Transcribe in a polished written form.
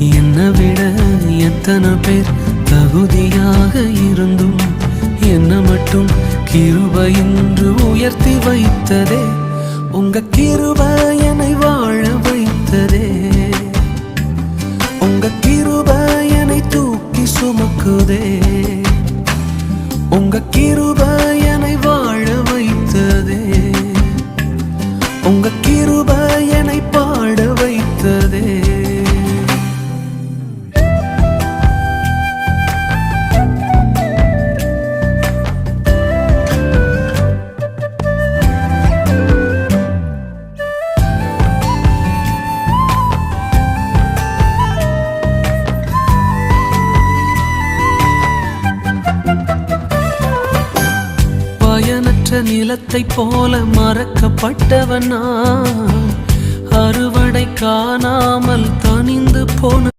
என்னை விட எத்தனை பேர் தகுதியாக இருந்தும் என்ன மட்டும் கிருபை என்று உயர்த்தி வைத்ததே. உங்க கிருபை என்னை வாழ வைத்ததே. உங்க கிருபை என்னை தூக்கி சுமக்குதே. உங்க கிருபை என்னை வாழ வைத்ததே. உங்க கிருபை என்னை பாட வைத்ததே. பயனற்ற நிலத்தை போல மறக்கப்பட்டவன் நான், அறுவடை காணாமல் தனிந்து போன